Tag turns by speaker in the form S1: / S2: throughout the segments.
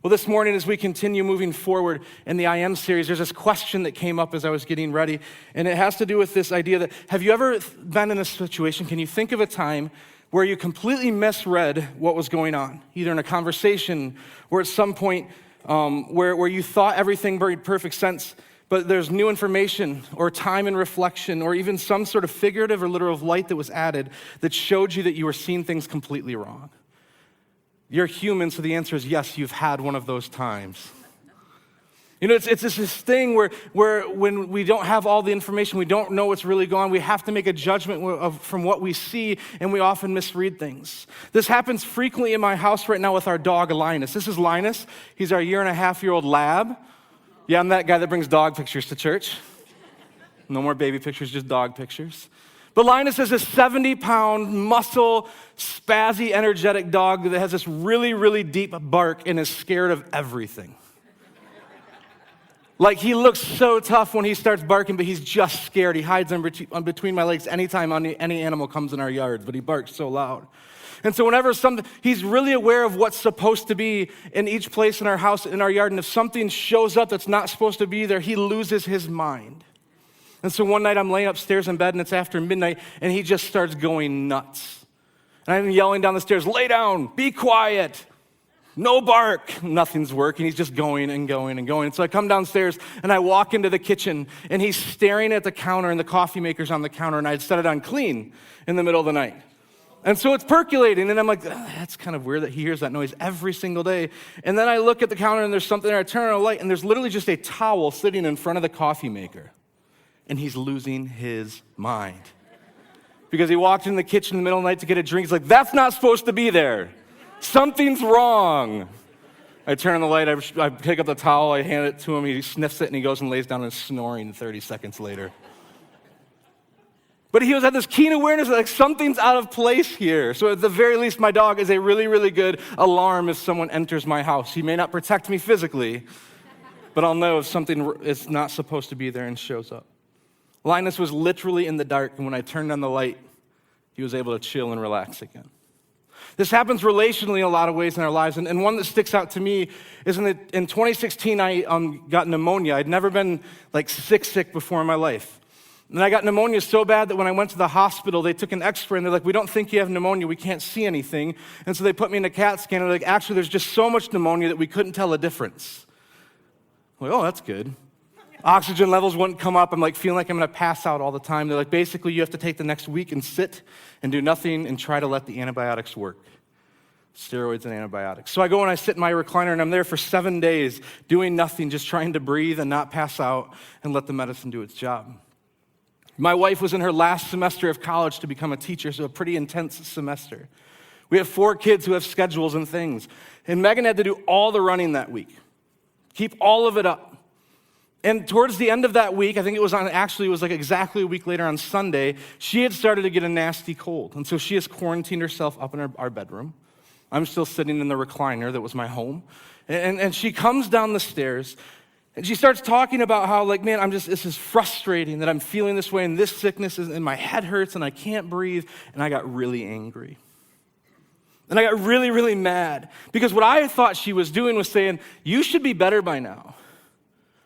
S1: Well, this morning as we continue moving forward in the I Am series, there's this question that came up as I was getting ready, and it has to do with this idea that, have you ever been in a situation, can you think of a time where you completely misread what was going on, either in a conversation or at some point where you thought everything made perfect sense, but there's new information or time and reflection or even some sort of figurative or literal light that was added that showed you that you were seeing things completely wrong? You're human, so the answer is yes, you've had one of those times. You know, it's this thing where when we don't have all the information, we don't know what's really going on, we have to make a judgment from what we see, and we often misread things. This happens frequently in my house right now with our dog, Linus. This is Linus. He's our 1.5-year-old lab. Yeah, I'm that guy that brings dog pictures to church. No more baby pictures, just dog pictures. But Linus is a 70-pound, muscle, spazzy, energetic dog that has this really, really deep bark and is scared of everything. Like, he looks so tough when he starts barking, but he's just scared. He hides between my legs anytime any animal comes in our yards, but he barks so loud. And so whenever he's really aware of what's supposed to be in each place in our house, in our yard, and if something shows up that's not supposed to be there, he loses his mind. And so one night I'm laying upstairs in bed and it's after midnight and he just starts going nuts. And I'm yelling down the stairs, lay down, be quiet, no bark. Nothing's working. He's just going and going and going. And so I come downstairs and I walk into the kitchen and he's staring at the counter and the coffee maker's on the counter and I'd set it on clean in the middle of the night. And so it's percolating and I'm like, that's kind of weird that he hears that noise every single day. And then I look at the counter and there's something there. I turn on a light and there's literally just a towel sitting in front of the coffee maker. And he's losing his mind. Because he walked in the kitchen in the middle of the night to get a drink. He's like, that's not supposed to be there. Something's wrong. I turn on the light, I pick up the towel, I hand it to him, he sniffs it, and he goes and lays down and is snoring 30 seconds later. But he had this keen awareness that like something's out of place here. So at the very least, my dog is a really, really good alarm if someone enters my house. He may not protect me physically, but I'll know if something is not supposed to be there and shows up. Linus was literally in the dark, and when I turned on the light, he was able to chill and relax again. This happens relationally in a lot of ways in our lives, and one that sticks out to me is in 2016, I got pneumonia. I'd never been like sick before in my life. And I got pneumonia so bad that when I went to the hospital, they took an x-ray, and they're like, we don't think you have pneumonia, we can't see anything. And so they put me in a CAT scan, and they're like, actually, there's just so much pneumonia that we couldn't tell a difference. I'm like, oh, that's good. Oxygen levels wouldn't come up. I'm like feeling like I'm gonna pass out all the time. They're like, basically you have to take the next week and sit and do nothing and try to let the antibiotics work. Steroids and antibiotics. So I go and I sit in my recliner and I'm there for 7 days doing nothing, just trying to breathe and not pass out and let the medicine do its job. My wife was in her last semester of college to become a teacher, so a pretty intense semester. We have 4 kids who have schedules and things. And Megan had to do all the running that week. Keep all of it up. And towards the end of that week, I think it was like exactly a week later on Sunday, she had started to get a nasty cold. And so she has quarantined herself up in our bedroom. I'm still sitting in the recliner that was my home. And she comes down the stairs and she starts talking about how like, man, this is frustrating that I'm feeling this way and this sickness and my head hurts and I can't breathe. And I got really angry. And I got really, really mad because what I thought she was doing was saying, you should be better by now.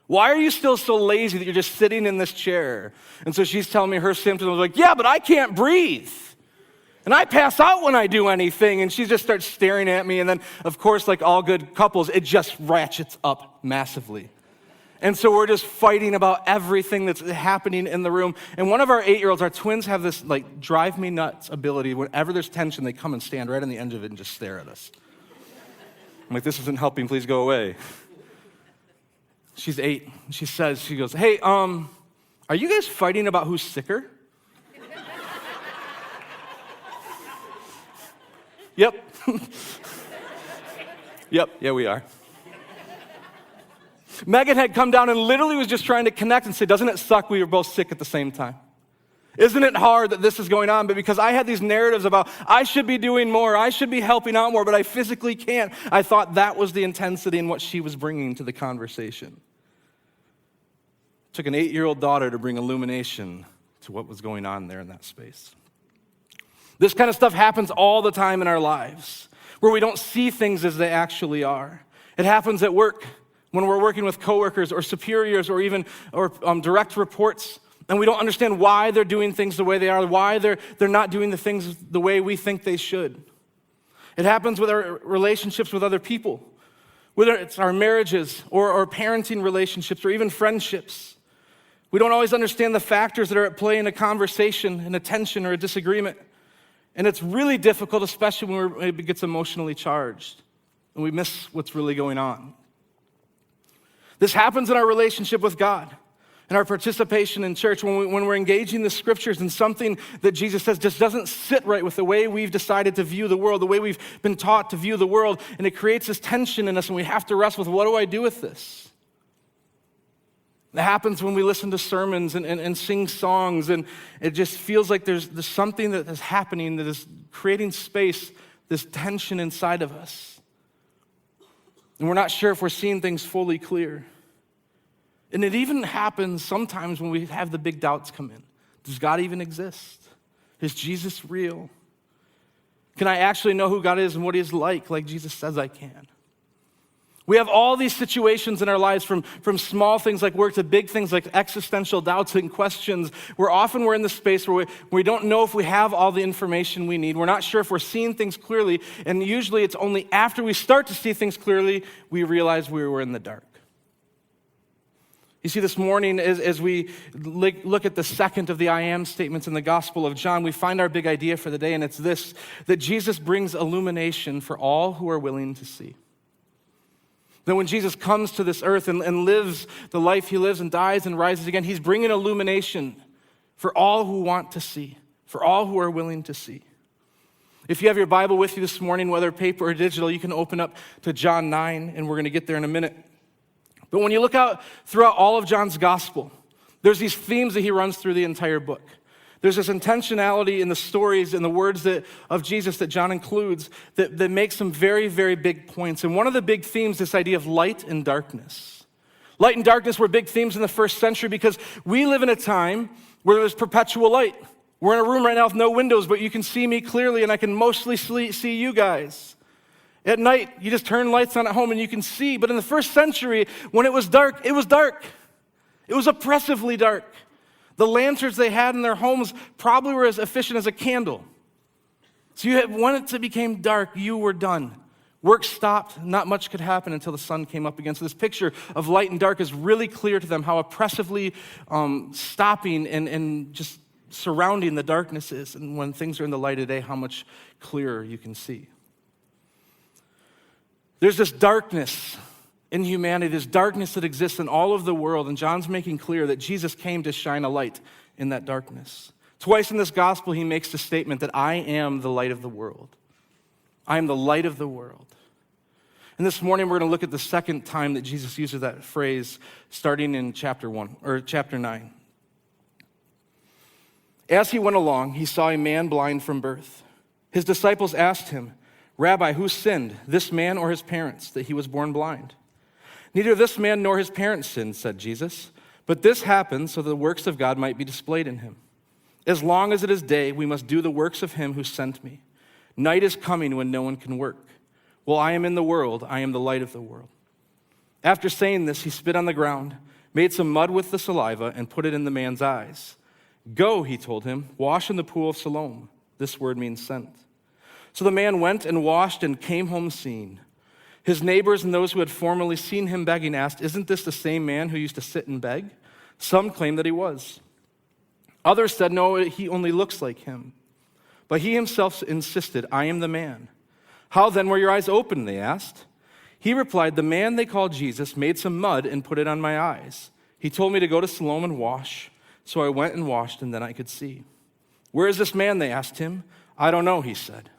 S1: Why are you still so lazy that you're just sitting in this chair? And so she's telling me her symptoms. I was like, yeah, but I can't breathe. And I pass out when I do anything. And she just starts staring at me. And then, of course, like all good couples, it just ratchets up massively. And so we're just fighting about everything that's happening in the room. And one of our 8-year-olds, our twins have this like drive me nuts ability. Whenever there's tension, they come and stand right on the edge of it and just stare at us. I'm like, this isn't helping, please go away. She's 8. She goes, hey, are you guys fighting about who's sicker? Yep. Yep, yeah, we are. Megan had come down and literally was just trying to connect and say, doesn't it suck we were both sick at the same time? Isn't it hard that this is going on? But because I had these narratives about I should be doing more, I should be helping out more, but I physically can't, I thought that was the intensity in what she was bringing to the conversation. It took an 8-year-old daughter to bring illumination to what was going on there in that space. This kind of stuff happens all the time in our lives, where we don't see things as they actually are. It happens at work when we're working with coworkers or superiors or even direct reports, and we don't understand why they're doing things the way they are, why they're not doing the things the way we think they should. It happens with our relationships with other people, whether it's our marriages or our parenting relationships or even friendships. We don't always understand the factors that are at play in a conversation, in a tension or a disagreement. And it's really difficult, especially when it gets emotionally charged and we miss what's really going on. This happens in our relationship with God and our participation in church when we're engaging the scriptures in something that Jesus says just doesn't sit right with the way we've decided to view the world, the way we've been taught to view the world, and it creates this tension in us, and we have to wrestle with, what do I do with this? It happens when we listen to sermons and sing songs, and it just feels like there's something that is happening that is creating space, this tension inside of us. And we're not sure if we're seeing things fully clear. And it even happens sometimes when we have the big doubts come in. Does God even exist? Is Jesus real? Can I actually know who God is and what He is like Jesus says I can? We have all these situations in our lives from small things like work to big things like existential doubts and questions, where often we're in the space where we don't know if we have all the information we need. We're not sure if we're seeing things clearly, and usually it's only after we start to see things clearly we realize we were in the dark. You see, this morning, as we look at the second of the I am statements in the Gospel of John, we find our big idea for the day, and it's this, that Jesus brings illumination for all who are willing to see. That when Jesus comes to this earth and lives the life He lives and dies and rises again, He's bringing illumination for all who want to see, for all who are willing to see. If you have your Bible with you this morning, whether paper or digital, you can open up to John 9, and we're going to get there in a minute. But when you look out throughout all of John's gospel, there's these themes that he runs through the entire book. There's this intentionality in the stories and the words of Jesus that John includes that makes some very, very big points. And one of the big themes, this idea of light and darkness. Light and darkness were big themes in the first century because we live in a time where there's perpetual light. We're in a room right now with no windows, but you can see me clearly and I can mostly see you guys. At night, you just turn lights on at home and you can see. But in the first century, when it was dark, it was dark. It was oppressively dark. The lanterns they had in their homes probably were as efficient as a candle. So when it became dark, you were done. Work stopped. Not much could happen until the sun came up again. So this picture of light and dark is really clear to them how oppressively stopping and just surrounding the darkness is. And when things are in the light of day, how much clearer you can see. There's this darkness in humanity, this darkness that exists in all of the world, and John's making clear that Jesus came to shine a light in that darkness. Twice in this gospel, he makes the statement that I am the light of the world. I am the light of the world. And this morning, we're going to look at the second time that Jesus uses that phrase, starting in chapter 9. As he went along, he saw a man blind from birth. His disciples asked him, Rabbi, who sinned, this man or his parents, that he was born blind? Neither this man nor his parents sinned, said Jesus, but this happened so that the works of God might be displayed in him. As long as it is day, we must do the works of him who sent me. Night is coming when no one can work. While I am in the world, I am the light of the world. After saying this, he spit on the ground, made some mud with the saliva, and put it in the man's eyes. Go, he told him, wash in the pool of Siloam. This word means sent. So the man went and washed and came home seeing. His neighbors and those who had formerly seen him begging asked, Isn't this the same man who used to sit and beg? Some claimed that he was. Others said, No, he only looks like him. But he himself insisted, I am the man. How then were your eyes opened? They asked. He replied, The man they called Jesus made some mud and put it on my eyes. He told me to go to Siloam and wash. So I went and washed, and then I could see. Where is this man? They asked him. I don't know, he said.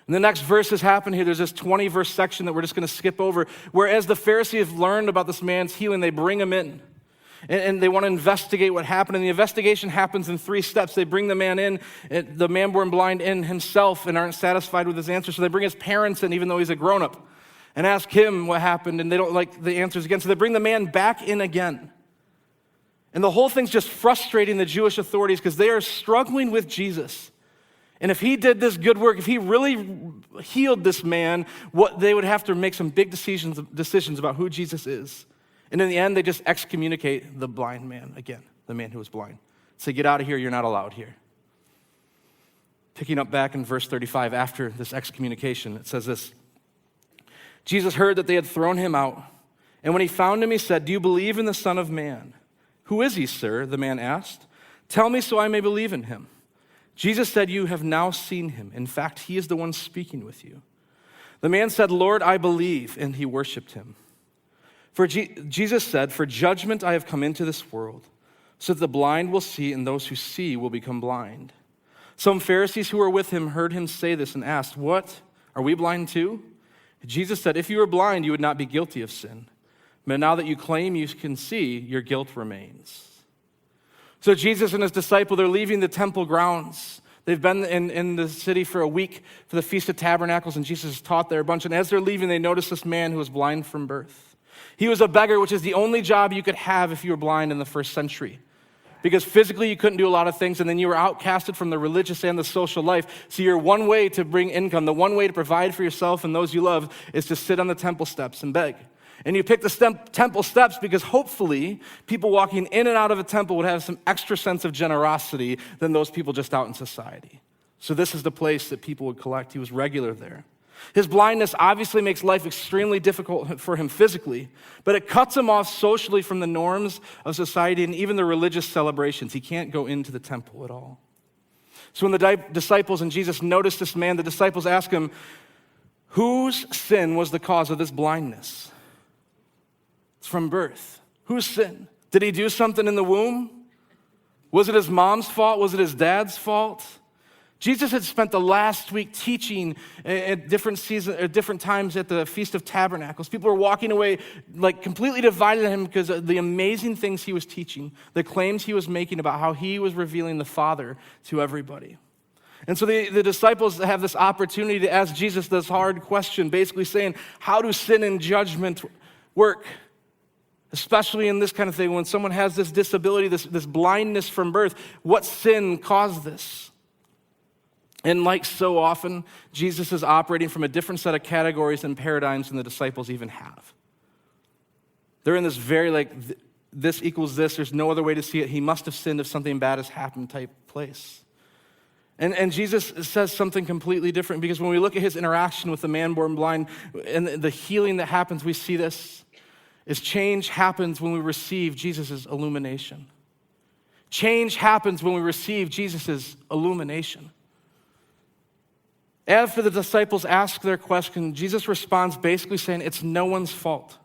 S1: And the next verses happen here. There's this 20-verse section that we're just going to skip over. Whereas the Pharisees have learned about this man's healing, they bring him in. And they want to investigate what happened. And the investigation happens in 3 steps. They bring the man in, the man born blind in himself, and aren't satisfied with his answer. So they bring his parents in, even though he's a grown-up, and ask him what happened. And they don't like the answers again. So they bring the man back in again. And the whole thing's just frustrating the Jewish authorities because they are struggling with Jesus. And if he did this good work, if he really healed this man, what they would have to make some big decisions about who Jesus is. And in the end, they just excommunicate the blind man again, the man who was blind. Say, get out of here, you're not allowed here. Picking up back in verse 35, after this excommunication, it says this: Jesus heard that they had thrown him out, and when he found him, he said, do you believe in the Son of Man? Who is he, sir? The man asked. Tell me so I may believe in him. Jesus said, you have now seen him. In fact, he is the one speaking with you. The man said, Lord, I believe, and he worshiped him. Jesus said, for judgment I have come into this world, so that the blind will see and those who see will become blind. Some Pharisees who were with him heard him say this and asked, what, are we blind too? Jesus said, if you were blind, you would not be guilty of sin. But now that you claim you can see, your guilt remains. So Jesus and his disciple, they're leaving the temple grounds. They've been in the city for a week for the Feast of Tabernacles, and Jesus has taught there a bunch. And as they're leaving, they notice this man who was blind from birth. He was a beggar, which is the only job you could have if you were blind in the first century. Because physically you couldn't do a lot of things, and then you were outcasted from the religious and the social life. So your one way to bring income, the one way to provide for yourself and those you love, is to sit on the temple steps and beg. And you pick the temple steps because hopefully people walking in and out of a temple would have some extra sense of generosity than those people just out in society. So this is the place that people would collect. He was regular there. His blindness obviously makes life extremely difficult for him physically, but it cuts him off socially from the norms of society and even the religious celebrations. He can't go into the temple at all. So when the disciples and Jesus noticed this man, the disciples ask him, whose sin was the cause of this blindness? It's from birth. Whose sin? Did he do something in the womb? Was it his mom's fault? Was it his dad's fault? Jesus had spent the last week teaching at different seasons, at different times at the Feast of Tabernacles. People were walking away like completely divided on him because of the amazing things he was teaching, the claims he was making about how he was revealing the Father to everybody. And so the disciples have this opportunity to ask Jesus this hard question, basically saying, how do sin and judgment work? Especially in this kind of thing, when someone has this disability, this blindness from birth, what sin caused this? And like so often, Jesus is operating from a different set of categories and paradigms than the disciples even have. They're in this very this equals this, there's no other way to see it, he must have sinned if something bad has happened type place. And Jesus says something completely different, because when we look at his interaction with the man born blind and the healing that happens, we see this. Is change happens when we receive Jesus' illumination. Change happens when we receive Jesus' illumination. After the disciples ask their question, Jesus responds basically saying it's no one's fault.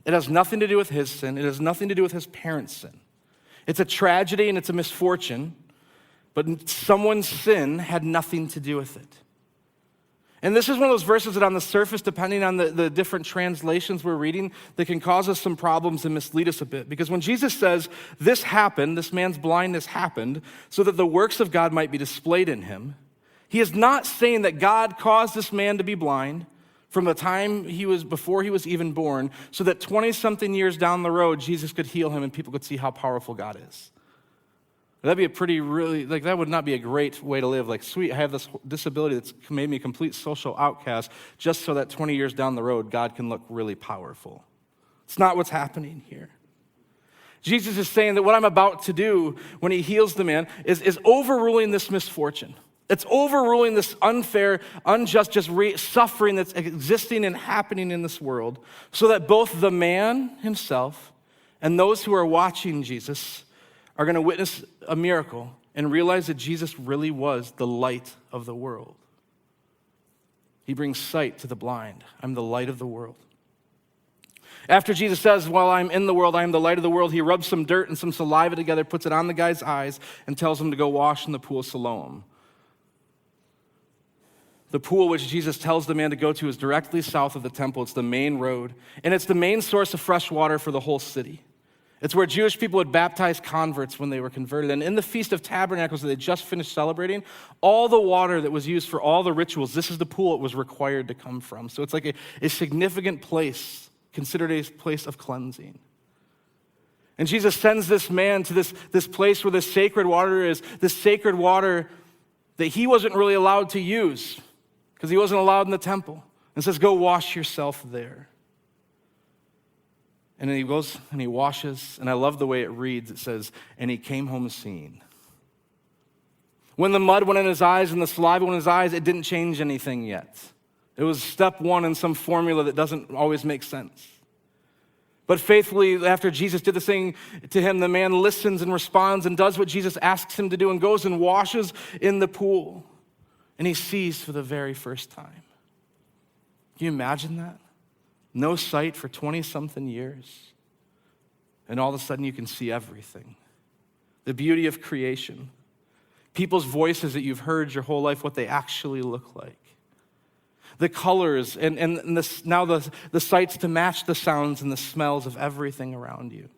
S1: It has nothing to do with his sin. It has nothing to do with his parents' sin. It's a tragedy and it's a misfortune, but someone's sin had nothing to do with it. And this is one of those verses that on the surface, depending on the different translations we're reading, that can cause us some problems and mislead us a bit. Because when Jesus says, this happened, this man's blindness happened, so that the works of God might be displayed in him, he is not saying that God caused this man to be blind from the time before he was even born, so that 20-something years down the road, Jesus could heal him and people could see how powerful God is. That'd be that would not be a great way to live. Like, sweet, I have this disability that's made me a complete social outcast just so that 20 years down the road, God can look really powerful. It's not what's happening here. Jesus is saying that what I'm about to do when he heals the man is overruling this misfortune. It's overruling this unfair, unjust, suffering that's existing and happening in this world, so that both the man himself and those who are watching Jesus are going to witness a miracle and realize that Jesus really was the light of the world. He brings sight to the blind. I'm the light of the world. After Jesus says, while I'm in the world, I am the light of the world, he rubs some dirt and some saliva together, puts it on the guy's eyes, and tells him to go wash in the pool of Siloam. The pool which Jesus tells the man to go to is directly south of the temple. It's the main road, and it's the main source of fresh water for the whole city. It's where Jewish people would baptize converts when they were converted. And in the Feast of Tabernacles that they just finished celebrating, all the water that was used for all the rituals, this is the pool it was required to come from. So it's like a significant place, considered a place of cleansing. And Jesus sends this man to this place where the sacred water is. This sacred water that he wasn't really allowed to use because he wasn't allowed in the temple, and says, go wash yourself there. And then he goes and he washes, and I love the way it reads. It says, and he came home seeing. When the mud went in his eyes and the saliva went in his eyes, it didn't change anything yet. It was step one in some formula that doesn't always make sense. But faithfully, after Jesus did this thing to him, the man listens and responds and does what Jesus asks him to do and goes and washes in the pool. And he sees for the very first time. Can you imagine that? No sight for 20-something years. And all of a sudden you can see everything. The beauty of creation. People's voices that you've heard your whole life, what they actually look like. The colors and now the sights to match the sounds and the smells of everything around you.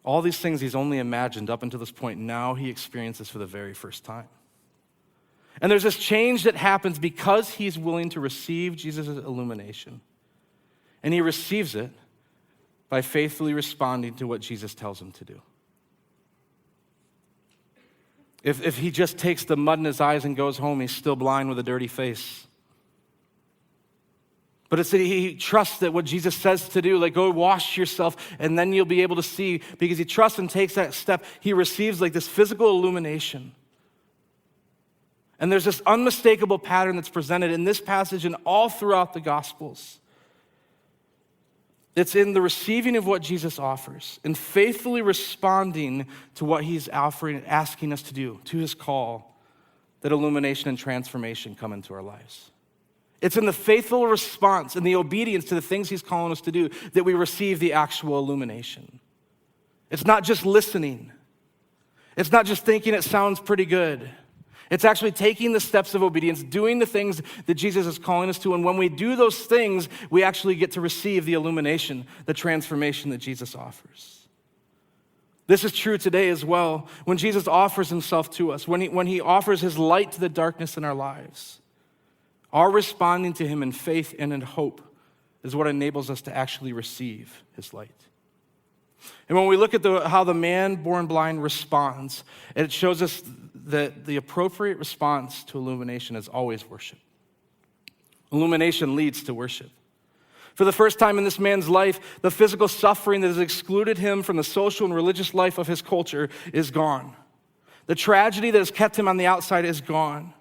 S1: All these things he's only imagined up until this point. Now he experiences for the very first time. And there's this change that happens because he's willing to receive Jesus' illumination. And he receives it by faithfully responding to what Jesus tells him to do. If he just takes the mud in his eyes and goes home, he's still blind with a dirty face. But it's that he trusts that what Jesus says to do, like go wash yourself and then you'll be able to see, because he trusts and takes that step, he receives like this physical illumination. And there's this unmistakable pattern that's presented in this passage and all throughout the Gospels. It's in the receiving of what Jesus offers and faithfully responding to what he's offering and asking us to do, to his call, that illumination and transformation come into our lives. It's in the faithful response and the obedience to the things he's calling us to do that we receive the actual illumination. It's not just listening. It's not just thinking it sounds pretty good. It's actually taking the steps of obedience, doing the things that Jesus is calling us to. And when we do those things, we actually get to receive the illumination, the transformation that Jesus offers. This is true today as well. When Jesus offers himself to us, when he offers his light to the darkness in our lives, our responding to him in faith and in hope is what enables us to actually receive his light. And when we look at how the man born blind responds, it shows us that the appropriate response to illumination is always worship. Illumination leads to worship. For the first time in this man's life, the physical suffering that has excluded him from the social and religious life of his culture is gone. The tragedy that has kept him on the outside is gone.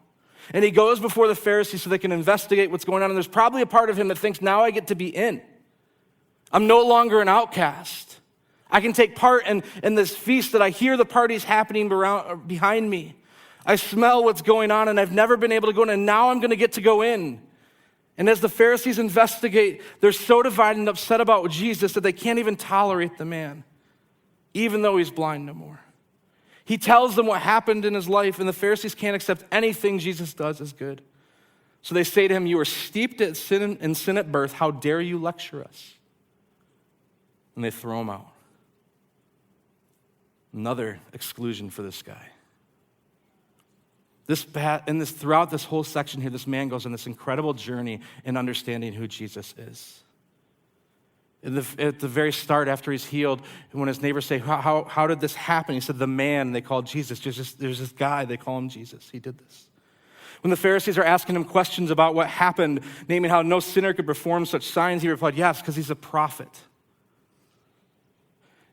S1: And he goes before the Pharisees so they can investigate what's going on. And there's probably a part of him that thinks, now I get to be in. I'm no longer an outcast. I can take part in this feast that I hear the parties happening behind me. I smell what's going on, and I've never been able to go in, and now I'm going to get to go in. And as the Pharisees investigate, they're so divided and upset about Jesus that they can't even tolerate the man, even though he's blind no more. He tells them what happened in his life, and the Pharisees can't accept anything Jesus does as good. So they say to him, you are steeped in sin at birth. How dare you lecture us? And they throw him out. Another exclusion for this guy. Throughout this whole section here, this man goes on this incredible journey in understanding who Jesus is. At the very start, after he's healed, when his neighbors say, how did this happen? He said, the man they called Jesus. There's this guy, they call him Jesus. He did this. When the Pharisees are asking him questions about what happened, naming how no sinner could perform such signs, he replied, yes, because he's a prophet.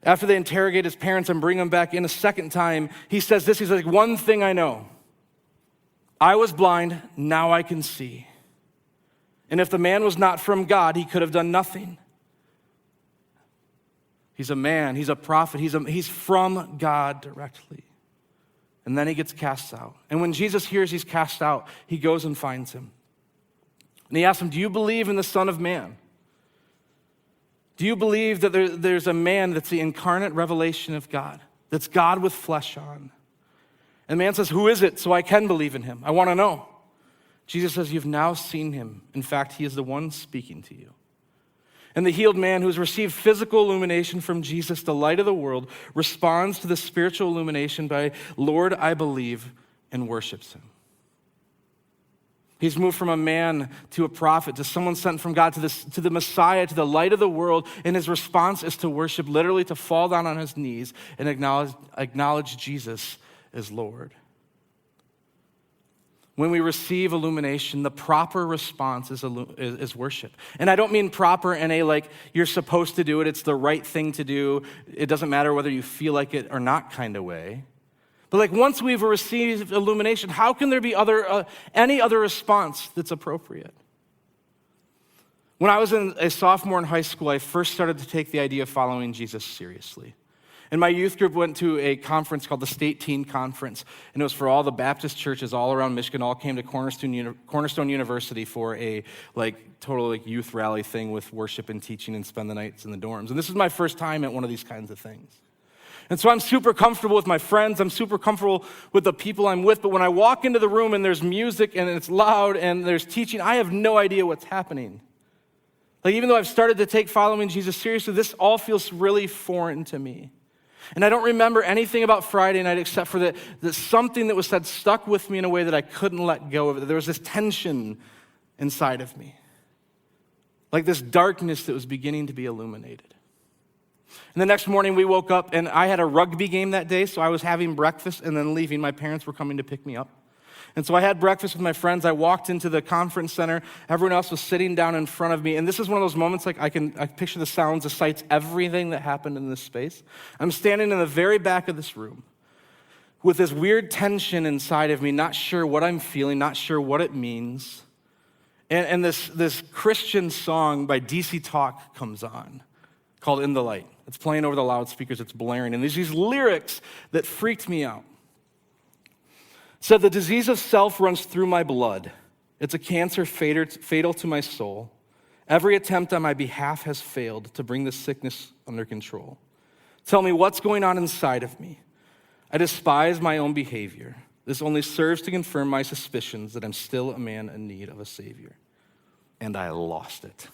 S1: After they interrogate his parents and bring him back in a second time, he says this, he's like, one thing I know. I was blind, now I can see. And if the man was not from God, he could have done nothing. He's a man, he's a prophet, he's from God directly. And then he gets cast out. And when Jesus hears he's cast out, he goes and finds him. And he asks him, do you believe in the Son of Man? Do you believe that there's a man that's the incarnate revelation of God, that's God with flesh on? And the man says, who is it so I can believe in him? I want to know. Jesus says, you've now seen him. In fact, he is the one speaking to you. And the healed man who has received physical illumination from Jesus, the light of the world, responds to the spiritual illumination by, Lord, I believe, and worships him. He's moved from a man to a prophet, to someone sent from God, to the Messiah, to the light of the world, and his response is to worship, literally to fall down on his knees and acknowledge Jesus as Lord. when we receive illumination, the proper response is worship. And I don't mean proper in a like, you're supposed to do it, it's the right thing to do, it doesn't matter whether you feel like it or not kind of way. But like once we've received illumination, how can there be any other response that's appropriate? When I was a sophomore in high school, I first started to take the idea of following Jesus seriously. And my youth group went to a conference called the State Teen Conference, and it was for all the Baptist churches all around Michigan, all came to Cornerstone University for a total youth rally thing with worship and teaching and spend the nights in the dorms. And this is my first time at one of these kinds of things. And so I'm super comfortable with my friends, I'm super comfortable with the people I'm with, but when I walk into the room and there's music and it's loud and there's teaching, I have no idea what's happening. Like even though I've started to take following Jesus seriously, this all feels really foreign to me. And I don't remember anything about Friday night except for that something that was said stuck with me in a way that I couldn't let go of it. There was this tension inside of me, like this darkness that was beginning to be illuminated. And the next morning we woke up and I had a rugby game that day, so I was having breakfast and then leaving. My parents were coming to pick me up. And so I had breakfast with my friends. I walked into the conference center. Everyone else was sitting down in front of me. And this is one of those moments I picture the sounds, the sights, everything that happened in this space. I'm standing in the very back of this room with this weird tension inside of me, not sure what I'm feeling, not sure what it means. And this Christian song by DC Talk comes on called In the Light. It's playing over the loudspeakers, it's blaring. And there's these lyrics that freaked me out. Said, the disease of self runs through my blood. It's a cancer fatal to my soul. Every attempt on my behalf has failed to bring this sickness under control. Tell me what's going on inside of me. I despise my own behavior. This only serves to confirm my suspicions that I'm still a man in need of a savior. And I lost it.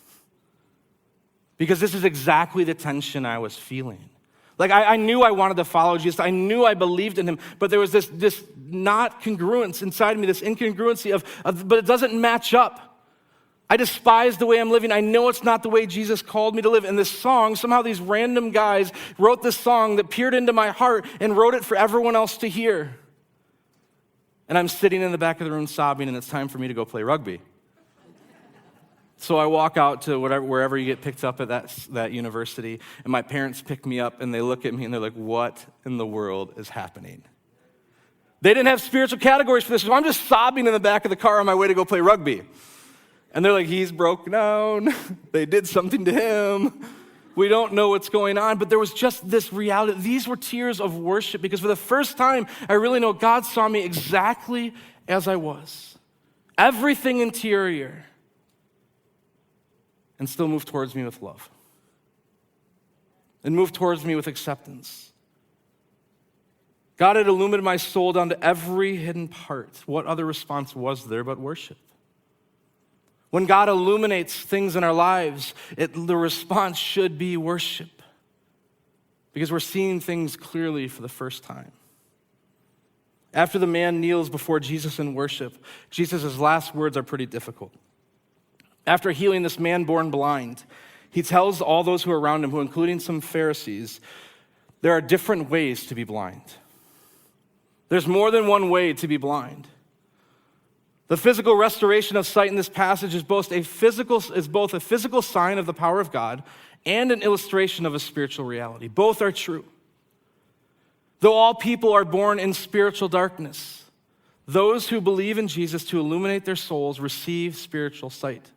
S1: Because this is exactly the tension I was feeling. Like I knew I wanted to follow Jesus. I knew I believed in him, but there was this not congruence inside of me, this incongruency but it doesn't match up. I despise the way I'm living. I know it's not the way Jesus called me to live. And this song, somehow these random guys wrote this song that peered into my heart and wrote it for everyone else to hear. And I'm sitting in the back of the room sobbing, and it's time for me to go play rugby. So I walk out to wherever you get picked up at that university, and my parents pick me up, and they look at me, and they're like, what in the world is happening? They didn't have spiritual categories for this, so I'm just sobbing in the back of the car on my way to go play rugby. And they're like, he's broken down. They did something to him. We don't know what's going on, but there was just this reality. These were tears of worship, because for the first time, I really know God saw me exactly as I was. Everything interior. And still moved towards me with love. And moved towards me with acceptance. God had illuminated my soul down to every hidden part. What other response was there but worship? When God illuminates things in our lives, the response should be worship. Because we're seeing things clearly for the first time. After the man kneels before Jesus in worship, Jesus' last words are pretty difficult. After healing this man born blind, he tells all those who are around him, including some Pharisees, there are different ways to be blind. There's more than one way to be blind. The physical restoration of sight in this passage is both a physical sign of the power of God and an illustration of a spiritual reality. Both are true. Though all people are born in spiritual darkness, those who believe in Jesus to illuminate their souls receive spiritual sight.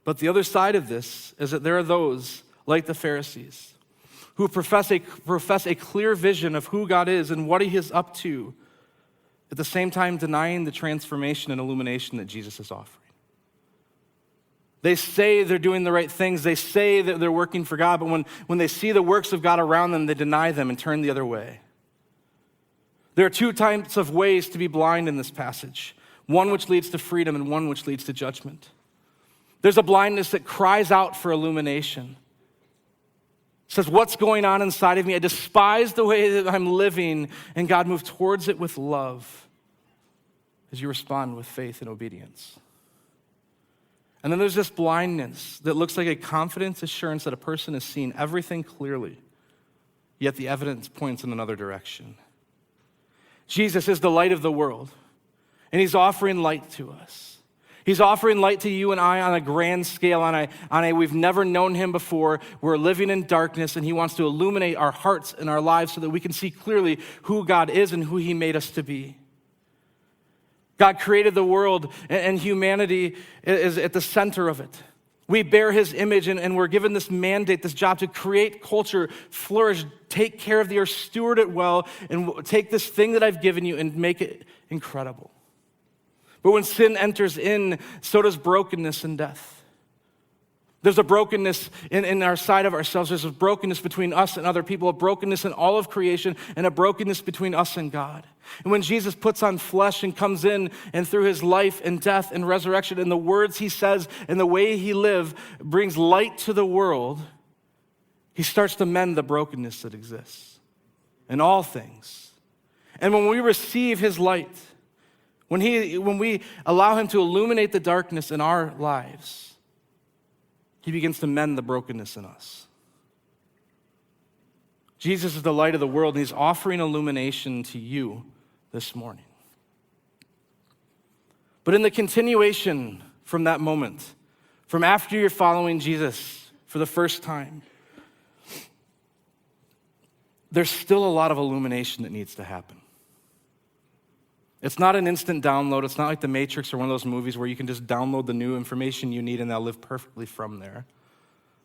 S1: But the other side of this is that there are those, like the Pharisees, who profess a clear vision of who God is and what he is up to, at the same time denying the transformation and illumination that Jesus is offering. They say they're doing the right things. They say that they're working for God, but when they see the works of God around them, they deny them and turn the other way. There are two types of ways to be blind in this passage, one which leads to freedom and one which leads to judgment. There's a blindness that cries out for illumination. It says, what's going on inside of me? I despise the way that I'm living, and God moved towards it with love as you respond with faith and obedience. And then there's this blindness that looks like a confident assurance that a person is seeing everything clearly, yet the evidence points in another direction. Jesus is the light of the world. And he's offering light to us. He's offering light to you and I on a grand scale, on a we've never known him before. We're living in darkness, and he wants to illuminate our hearts and our lives so that we can see clearly who God is and who he made us to be. God created the world, and humanity is at the center of it. We bear his image, and we're given this mandate, this job to create culture, flourish, take care of the earth, steward it well, and take this thing that I've given you and make it incredible. But when sin enters in, so does brokenness and death. There's a brokenness in our side of ourselves. There's a brokenness between us and other people, a brokenness in all of creation, and a brokenness between us and God. And when Jesus puts on flesh and comes in, and through his life and death and resurrection and the words he says and the way he lived brings light to the world, he starts to mend the brokenness that exists in all things. And when we receive his light, when we allow him to illuminate the darkness in our lives, he begins to mend the brokenness in us. Jesus is the light of the world, and he's offering illumination to you this morning. But in the continuation from that moment, from after you're following Jesus for the first time, there's still a lot of illumination that needs to happen. It's not an instant download. It's not like The Matrix or one of those movies where you can just download the new information you need and they'll live perfectly from there.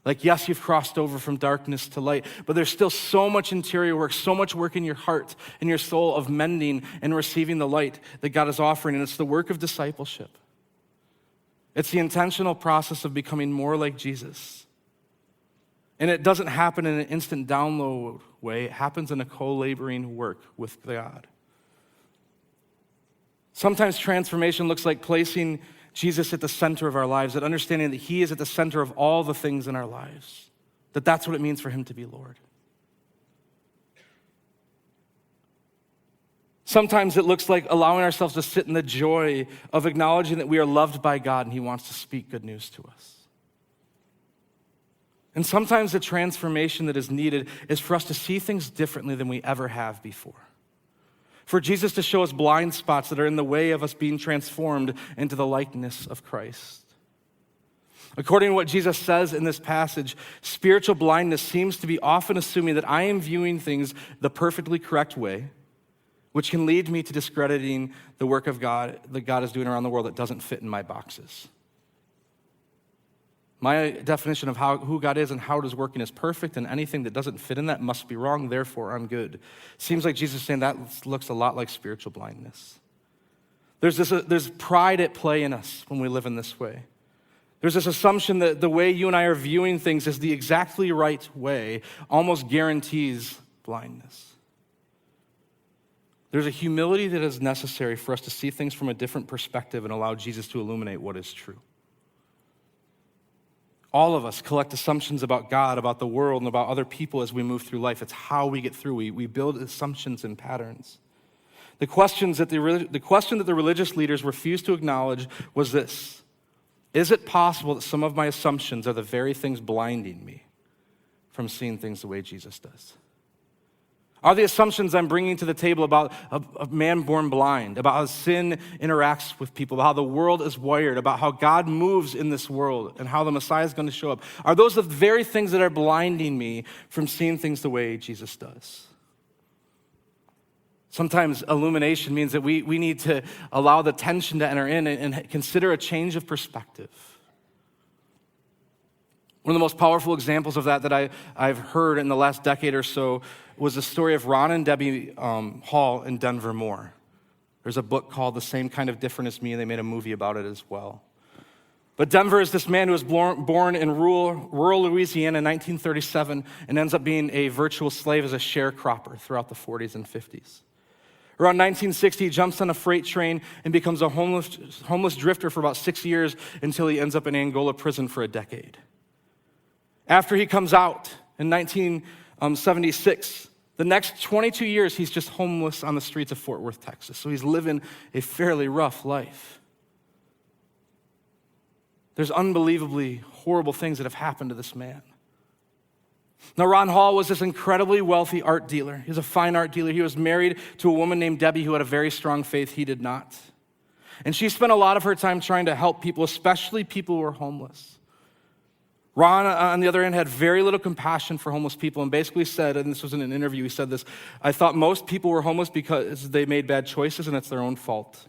S1: Like, yes, you've crossed over from darkness to light, but there's still so much interior work, so much work in your heart and your soul of mending and receiving the light that God is offering, and it's the work of discipleship. It's the intentional process of becoming more like Jesus. And it doesn't happen in an instant download way. It happens in a co-laboring work with God. Sometimes transformation looks like placing Jesus at the center of our lives, that understanding that he is at the center of all the things in our lives, that's what it means for him to be Lord. Sometimes it looks like allowing ourselves to sit in the joy of acknowledging that we are loved by God and he wants to speak good news to us. And sometimes the transformation that is needed is for us to see things differently than we ever have before. For Jesus to show us blind spots that are in the way of us being transformed into the likeness of Christ. According to what Jesus says in this passage, spiritual blindness seems to be often assuming that I am viewing things the perfectly correct way, which can lead me to discrediting the work of God that God is doing around the world that doesn't fit in my boxes. My definition of who God is and how it is working is perfect, and anything that doesn't fit in that must be wrong, therefore I'm good. Seems like Jesus is saying that looks a lot like spiritual blindness. There's pride at play in us when we live in this way. There's this assumption that the way you and I are viewing things is the exactly right way almost guarantees blindness. There's a humility that is necessary for us to see things from a different perspective and allow Jesus to illuminate what is true. All of us collect assumptions about God, about the world, and about other people as we move through life. It's how we get through. We build assumptions and patterns. The question that the religious leaders refused to acknowledge was this: is it possible that some of my assumptions are the very things blinding me from seeing things the way Jesus does? Are the assumptions I'm bringing to the table about a man born blind, about how sin interacts with people, about how the world is wired, about how God moves in this world and how the Messiah is going to show up, are those the very things that are blinding me from seeing things the way Jesus does? Sometimes illumination means that we need to allow the tension to enter in and consider a change of perspective. One of the most powerful examples of that I've heard in the last decade or so was the story of Ron and Debbie Hall in Denver Moore. There's a book called The Same Kind of Different as Me, and they made a movie about it as well. But Denver is this man who was born in rural Louisiana in 1937 and ends up being a virtual slave as a sharecropper throughout the 40s and 50s. Around 1960, he jumps on a freight train and becomes a homeless drifter for about 6 years until he ends up in Angola prison for a decade. After he comes out in 1976, the next 22 years, he's just homeless on the streets of Fort Worth, Texas. So he's living a fairly rough life. There's unbelievably horrible things that have happened to this man. Now, Ron Hall was this incredibly wealthy art dealer. He was a fine art dealer. He was married to a woman named Debbie who had a very strong faith. He did not. And she spent a lot of her time trying to help people, especially people who are homeless. Ron, on the other hand, had very little compassion for homeless people and basically said, and this was in an interview, he said this, I thought most people were homeless because they made bad choices and it's their own fault.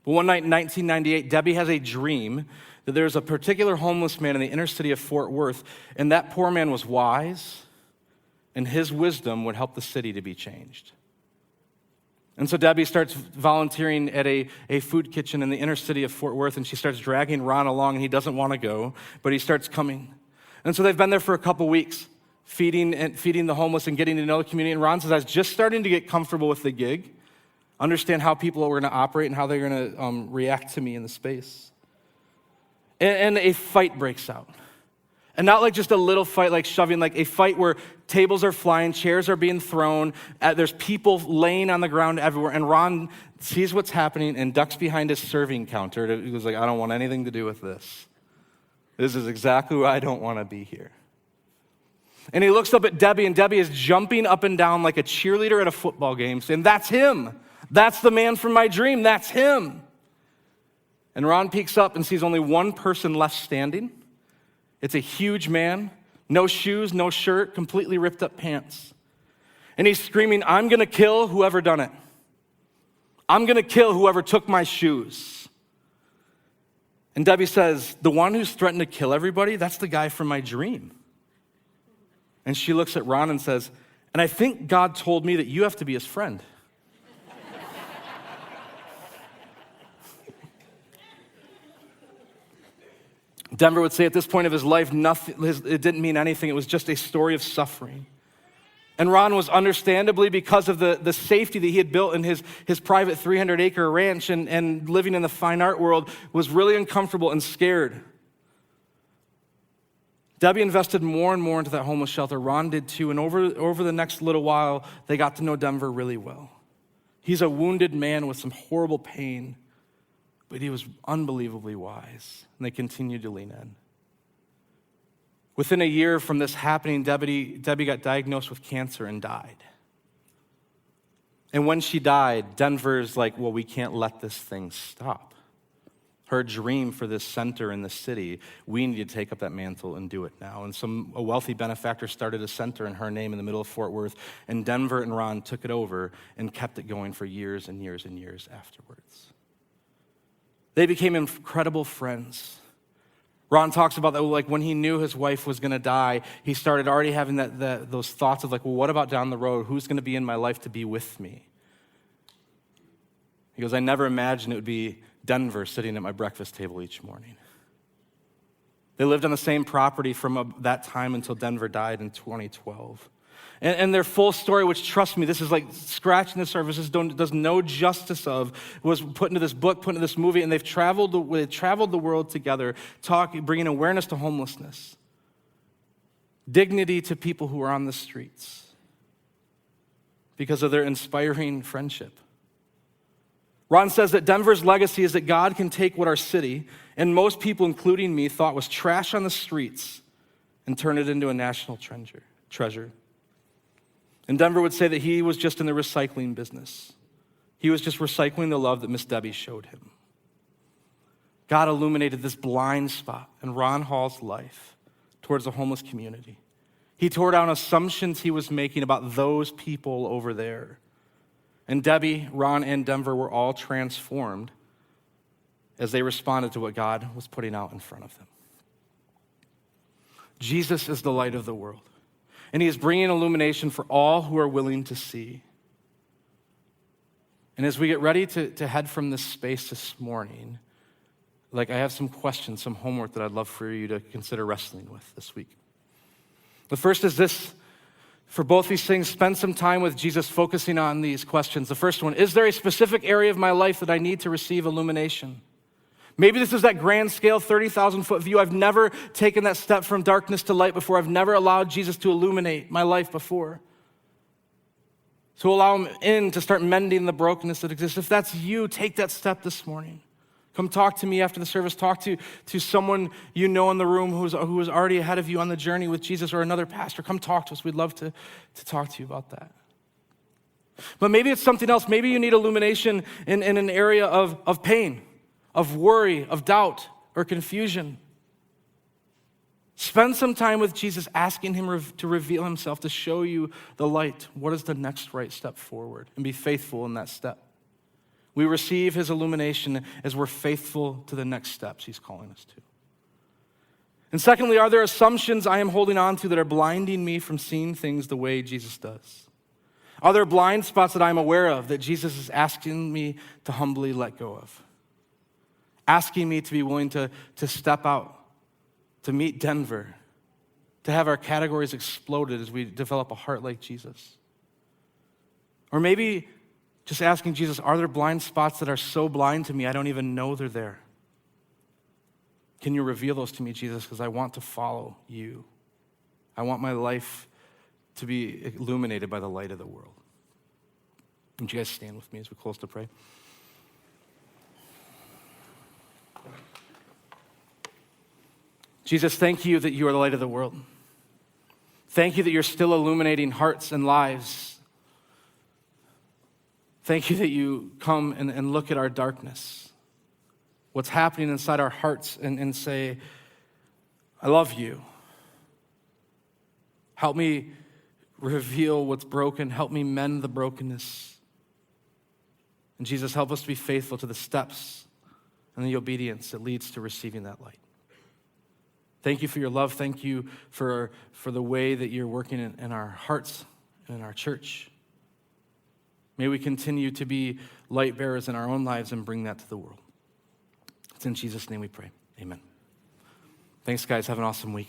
S1: But one night in 1998, Debbie has a dream that there's a particular homeless man in the inner city of Fort Worth, and that poor man was wise, and his wisdom would help the city to be changed. And so Debbie starts volunteering at a food kitchen in the inner city of Fort Worth, and she starts dragging Ron along, and he doesn't want to go, but he starts coming. And so they've been there for a couple weeks, feeding the homeless and getting to know the community. And Ron says, I was just starting to get comfortable with the gig, understand how people are going to operate and how they're going to react to me in the space. And a fight breaks out. And not like just a little fight, like shoving, like a fight where tables are flying, chairs are being thrown, there's people laying on the ground everywhere, and Ron sees what's happening and ducks behind his serving counter. He was like, I don't want anything to do with this. This is exactly why I don't want to be here. And he looks up at Debbie, and Debbie is jumping up and down like a cheerleader at a football game, saying, that's him. That's the man from my dream. That's him. And Ron peeks up and sees only one person left standing. It's a huge man, no shoes, no shirt, completely ripped up pants. And he's screaming, I'm gonna kill whoever done it. I'm gonna kill whoever took my shoes. And Debbie says, the one who's threatened to kill everybody, that's the guy from my dream. And she looks at Ron and says, and I think God told me that you have to be his friend. Denver would say at this point of his life, it didn't mean anything. It was just a story of suffering. And Ron was understandably, because of the safety that he had built in his private 300-acre ranch and living in the fine art world, was really uncomfortable and scared. Debbie invested more and more into that homeless shelter. Ron did too. And over the next little while, they got to know Denver really well. He's a wounded man with some horrible pain, but he was unbelievably wise, and they continued to lean in. Within a year from this happening, Debbie got diagnosed with cancer and died. And when she died, Denver's like, well, we can't let this thing stop. Her dream for this center in the city, we need to take up that mantle and do it now. And a wealthy benefactor started a center in her name in the middle of Fort Worth, and Denver and Ron took it over and kept it going for years and years and years afterwards. They became incredible friends. Ron talks about that, like when he knew his wife was going to die, he started already having those thoughts of like, well, what about down the road? Who's going to be in my life to be with me? He goes, I never imagined it would be Denver sitting at my breakfast table each morning. They lived on the same property from that time until Denver died in 2012. And their full story, which, trust me, this is like scratching the surface, does no justice of, was put into this book, put into this movie, and they've traveled the world together, bringing awareness to homelessness, dignity to people who are on the streets because of their inspiring friendship. Ron says that Denver's legacy is that God can take what our city, and most people, including me, thought was trash on the streets and turn it into a national treasure. And Denver would say that he was just in the recycling business. He was just recycling the love that Miss Debbie showed him. God illuminated this blind spot in Ron Hall's life towards the homeless community. He tore down assumptions he was making about those people over there. And Debbie, Ron, and Denver were all transformed as they responded to what God was putting out in front of them. Jesus is the light of the world. And he is bringing illumination for all who are willing to see. And as we get ready to head from this space this morning, I have some questions, some homework that I'd love for you to consider wrestling with this week. The first is this. For both these things, spend some time with Jesus focusing on these questions. The first one, is there a specific area of my life that I need to receive illumination? Maybe this is that grand scale, 30,000-foot view. I've never taken that step from darkness to light before. I've never allowed Jesus to illuminate my life before. To allow him in to start mending the brokenness that exists. If that's you, take that step this morning. Come talk to me after the service. Talk to someone you know in the room who is already ahead of you on the journey with Jesus, or another pastor. Come talk to us. We'd love to talk to you about that. But maybe it's something else. Maybe you need illumination in an area of pain, of worry, of doubt, or confusion. Spend some time with Jesus, asking him to reveal himself, to show you the light. What is the next right step forward? And be faithful in that step. We receive his illumination as we're faithful to the next steps he's calling us to. And secondly, are there assumptions I am holding on to that are blinding me from seeing things the way Jesus does? Are there blind spots that I'm aware of that Jesus is asking me to humbly let go of? Asking me to be willing to step out, to meet Denver, to have our categories exploded as we develop a heart like Jesus? Or maybe just asking Jesus, are there blind spots that are so blind to me I don't even know they're there? Can you reveal those to me, Jesus, because I want to follow you. I want my life to be illuminated by the light of the world. Would you guys stand with me as we close to pray? Jesus, thank you that you are the light of the world. Thank you that you're still illuminating hearts and lives. Thank you that you come and look at our darkness, what's happening inside our hearts, and say, I love you. Help me reveal what's broken. Help me mend the brokenness. And Jesus, help us to be faithful to the steps and the obedience that leads to receiving that light. Thank you for your love. Thank you for the way that you're working in our hearts and in our church. May we continue to be light bearers in our own lives and bring that to the world. It's in Jesus' name we pray. Amen. Thanks, guys. Have an awesome week.